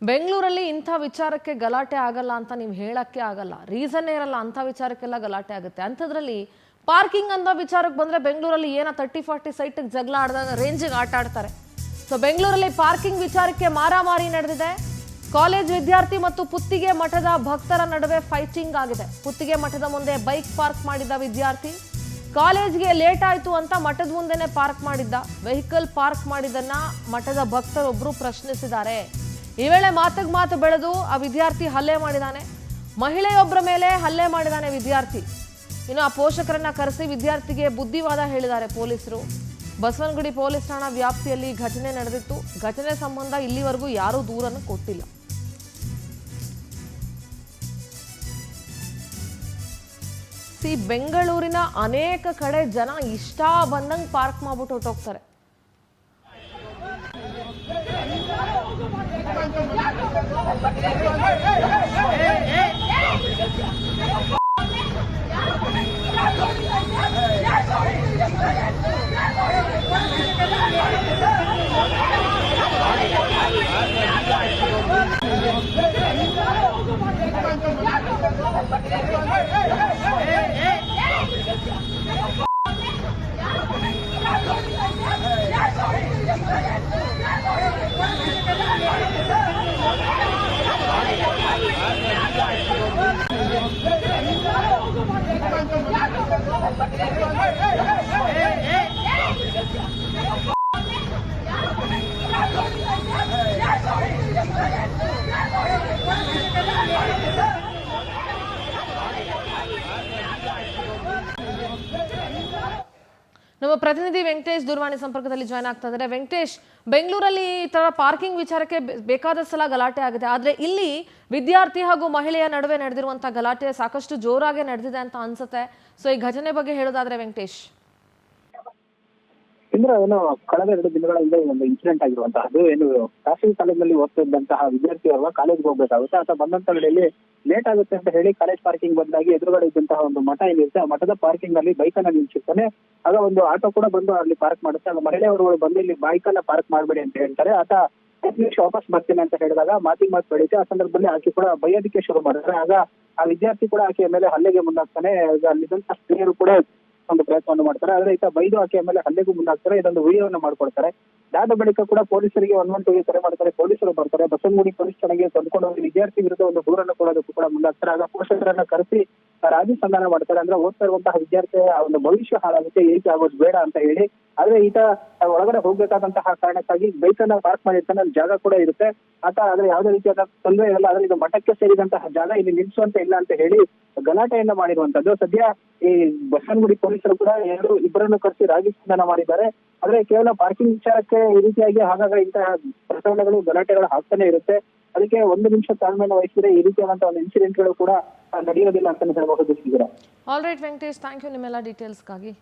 ಬೆಂಗಳೂರಲ್ಲಿ ಇಂಥ ವಿಚಾರಕ್ಕೆ ಗಲಾಟೆ ಆಗಲ್ಲ ಅಂತ ನೀವು ಹೇಳಕ್ಕೆ ಆಗಲ್ಲ. ರೀಸನ್ನೇ ಇರಲ್ಲ, ಅಂಥ ವಿಚಾರಕ್ಕೆಲ್ಲ ಗಲಾಟೆ ಆಗುತ್ತೆ. ಅಂಥದ್ರಲ್ಲಿ ಪಾರ್ಕಿಂಗ್ ಅಂತ ವಿಚಾರಕ್ಕೆ ಬಂದರೆ ಬೆಂಗಳೂರಲ್ಲಿ ಏನೋ 30-40 ಸೈಟಿಗೆ ಜಗಳ ಆಡಿದಾಗ ರೇಂಜಿಗೆ ಆಟ ಆಡ್ತಾರೆ. ಸೊ ಬೆಂಗಳೂರಲ್ಲಿ ಪಾರ್ಕಿಂಗ್ ವಿಚಾರಕ್ಕೆ ಮಾರಾಮಾರಿ ನಡೆದಿದೆ. ಕಾಲೇಜ್ ವಿದ್ಯಾರ್ಥಿ ಮತ್ತು ಪುತ್ತಿಗೆ ಮಠದ ಭಕ್ತರ ನಡುವೆ ಫೈಟಿಂಗ್ ಆಗಿದೆ. ಪುತ್ತಿಗೆ ಮಠದ ಮುಂದೆ ಬೈಕ್ ಪಾರ್ಕ್ ಮಾಡಿದ್ದ ವಿದ್ಯಾರ್ಥಿ ಕಾಲೇಜ್ಗೆ ಲೇಟ್ ಆಯಿತು ಅಂತ ಮಠದ ಮುಂದೆನೆ ಪಾರ್ಕ್ ಮಾಡಿದ್ದ. ವೆಹಿಕಲ್ ಪಾರ್ಕ್ ಮಾಡಿದ್ದನ್ನ ಮಠದ ಭಕ್ತರೊಬ್ಬರು ಪ್ರಶ್ನಿಸಿದ್ದಾರೆ. ಈ ವೇಳೆ ಮಾತಿಗೆ ಮಾತು ಬೆಳೆದು ಆ ವಿದ್ಯಾರ್ಥಿ ಹಲ್ಲೆ ಮಾಡಿದಾನೆ. ಮಹಿಳೆಯೊಬ್ಬರ ಮೇಲೆ ಹಲ್ಲೆ ಮಾಡಿದಾನೆ ವಿದ್ಯಾರ್ಥಿ. ಇನ್ನು ಆ ಪೋಷಕರನ್ನ ಕರೆಸಿ ವಿದ್ಯಾರ್ಥಿಗೆ ಬುದ್ಧಿವಾದ ಹೇಳಿದ್ದಾರೆ ಪೊಲೀಸರು. ಬಸವನಗುಡಿ ಪೊಲೀಸ್ ಠಾಣಾ ವ್ಯಾಪ್ತಿಯಲ್ಲಿ ಘಟನೆ ನಡೆದಿತ್ತು. ಘಟನೆ ಸಂಬಂಧ ಇಲ್ಲಿವರೆಗೂ ಯಾರೂ ದೂರನ್ನು ಕೊಟ್ಟಿಲ್ಲ. ಬೆಂಗಳೂರಿನ ಅನೇಕ ಕಡೆ ಜನ ಇಷ್ಟ ಬಂದಂಗೆ ಪಾರ್ಕ್ ಮಾಡ್ಬಿಟ್ಟು ಹೊರಟೋಗ್ತಾರೆ. ನಮ್ಮ ಪ್ರತಿನಿಧಿ ವೆಂಕಟೇಶ್ ದೂರವಾಣಿ ಸಂಪರ್ಕದಲ್ಲಿ ಜಾಯ್ನ್ ಆಗ್ತಾ ಇದ್ದಾರೆ. ವೆಂಕಟೇಶ್, ಬೆಂಗಳೂರಲ್ಲಿ ಈ ತರ ಪಾರ್ಕಿಂಗ್ ವಿಚಾರಕ್ಕೆ ಬೇಕಾದ ಸಲ ಗಲಾಟೆ ಆಗಿದೆ, ಆದ್ರೆ ಇಲ್ಲಿ ವಿದ್ಯಾರ್ಥಿ ಹಾಗೂ ಮಹಿಳೆಯ ನಡುವೆ ನಡೆದಿರುವಂತಹ ಗಲಾಟೆ ಸಾಕಷ್ಟು ಜೋರಾಗಿ ನಡೆದಿದೆ ಅಂತ ಅನ್ಸುತ್ತೆ. ಸೊ ಈ ಘಟನೆ ಬಗ್ಗೆ ಹೇಳೋದಾದ್ರೆ ವೆಂಕಟೇಶ್. ಇಂದ್ರ ಏನು ಕಳೆದ 2 ದಿನಗಳ ಹಿಂದೆ ಒಂದು ಇನ್ಸಿಡೆಂಟ್ ಆಗಿರುವಂತಹದ್ದು. ಏನು ಖಾಸಗಿ ಕಾಲೇಜಿನಲ್ಲಿ ಓದ್ತಿದ್ದಂತಹ ವಿದ್ಯಾರ್ಥಿ ಅವರು ಕಾಲೇಜ್ಗೆ ಹೋಗ್ಬೇಕಾಗುತ್ತೆ ಅಥವಾ ಬಂದಂತ ವೇಳೆಯಲ್ಲಿ ಲೇಟ್ ಆಗುತ್ತೆ ಅಂತ ಹೇಳಿ ಕಾಲೇಜ್ ಪಾರ್ಕಿಂಗ್ ಬಂದಾಗಿ ಎದುರುಗಡೆ ಇದ್ದಂತಹ ಒಂದು ಮಠ ಏನಿರುತ್ತೆ ಆ ಮಠದ ಪಾರ್ಕಿಂಗ್ ನಲ್ಲಿ ಬೈಕ್ ಅನ್ನ ನಿಲ್ಸಿರ್ತಾನೆ. ಆಗ ಒಂದು ಆಟೋ ಕೂಡ ಬಂದು ಅಲ್ಲಿ ಪಾರ್ಕ್ ಮಾಡುತ್ತೆ. ಆಗ ಮಹಿಳೆಯವರು ಬಂದು ಇಲ್ಲಿ ಬೈಕ್ ಅನ್ನ ಪಾರ್ಕ್ ಮಾಡಬೇಡಿ ಅಂತ ಹೇಳ್ತಾರೆ. ಆತ 10 ನಿಮಿಷ ವಾಪಸ್ ಬರ್ತೀನಿ ಅಂತ ಹೇಳಿದಾಗ ಮಾತಿಗೆ ಮಾತು ಬೆಳೀತೆ. ಆ ಸಂದರ್ಭದಲ್ಲಿ ಆಕೆ ಕೂಡ ಬೈಯೋದಕ್ಕೆ ಶುರು ಮಾಡಿದ್ರೆ ಆಗ ಆ ವಿದ್ಯಾರ್ಥಿ ಕೂಡ ಆಕೆಯ ಮೇಲೆ ಹಲ್ಲೆಗೆ ಮುಂದಾಗ್ತಾನೆ. ಅಲ್ಲಿದ್ದಂತಹ ಸ್ತ್ರೀಯರು ಕೂಡ ಒಂದು ಪ್ರಯತ್ನವನ್ನು ಮಾಡ್ತಾರೆ. ಆದ್ರೆ ಈತ ಬೈದು ಆಕೆಯ ಮೇಲೆ ಹಲ್ಲೆಗೂ ಮುಂದಾಗ್ತಾರೆ. ಇದೊಂದು ವಿಡಿಯೋವನ್ನು ಮಾಡ್ಕೊಡ್ತಾರೆ. ಅದಾದ ಬಳಿಕ ಕೂಡ ಪೊಲೀಸರಿಗೆ 112ಗೆ ಕರೆ ಮಾಡ್ತಾರೆ. ಪೊಲೀಸರು ಬರ್ತಾರೆ. ಬಸವನಗುಡಿ ಪೊಲೀಸ್ ಠಾಣೆಗೆ ತಂದುಕೊಂಡು ಹೋಗಿ ವಿದ್ಯಾರ್ಥಿ ವಿರುದ್ಧ ಒಂದು ದೂರನ್ನು ಕೊಡೋದಕ್ಕೂ ಕೂಡ ಮುಂದಾಗ್ತಾರೆ. ಆಗ ಪೋಷಕರನ್ನ ಕರೆಸಿ ರಾಜಿ ಸಂಧಾನ ಮಾಡ್ತಾರೆ. ಅಂದ್ರೆ ಓದ್ತಾ ಇರುವಂತಹ ವಿದ್ಯಾರ್ಥಿಯ ಒಂದು ಭವಿಷ್ಯ ಹಾಳಾಗುತ್ತೆ, ಏಕೆ ಆಗೋದು ಬೇಡ ಅಂತ ಹೇಳಿ. ಆದ್ರೆ ಈತ ಒಳಗಡೆ ಹೋಗ್ಬೇಕಾದಂತಹ ಕಾರಣಕ್ಕಾಗಿ ಬೈಕ್ ಅನ್ನ ಪಾರ್ಕ್ ಮಾಡಿರ್ತಾನೆ. ಅಲ್ಲಿ ಜಾಗ ಕೂಡ ಇರುತ್ತೆ. ಆತ ಆದ್ರೆ ಯಾವುದೇ ರೀತಿಯಾದ ತೊಂದರೆ ಇರಲ್ಲ. ಆದ್ರೆ ಇದು ಮಠಕ್ಕೆ ಸೇರಿದಂತಹ ಜಾಗ, ಇಲ್ಲಿ ನಿಲ್ಸುವಂತ ಇಲ್ಲ ಅಂತ ಹೇಳಿ ಗಲಾಟೆಯನ್ನ ಮಾಡಿರುವಂತದ್ದು. ಸದ್ಯ ಈ ಬಸವನಗುಡಿ ಪೊಲೀಸರು ಕೂಡ ಇಬ್ಬರನ್ನು ಕರೆಸಿ ರಾಜಿ ಸಂಧಾನ ಮಾಡಿದ್ದಾರೆ. ಆದ್ರೆ ಕೇವಲ ಪಾರ್ಕಿಂಗ್ ವಿಚಾರಕ್ಕೆ ಈ ರೀತಿಯಾಗಿ ಆಗಾಗ ಇಂತಹ ಪ್ರಕರಣಗಳು ಗಲಾಟೆಗಳು ಆಗ್ತಾನೆ ಇರುತ್ತೆ. ಅದಕ್ಕೆ 1 ನಿಮಿಷ ತಾಳ್ಮೆಯನ್ನು ವಹಿಸಿದ್ರೆ ಈ ರೀತಿಯಾದಂತಹ ಒಂದು ಇನ್ಸಿಡೆಂಟ್ಗಳು ಕೂಡ ನಡೆಯೋದಿಲ್ಲ ಅಂತ ಹೇಳಬಹುದು. All right Venkatesh, thank you ನಿಮ್ಮೆಲ್ಲ ಡೀಟೇಲ್ಸ್ಗಾಗಿ.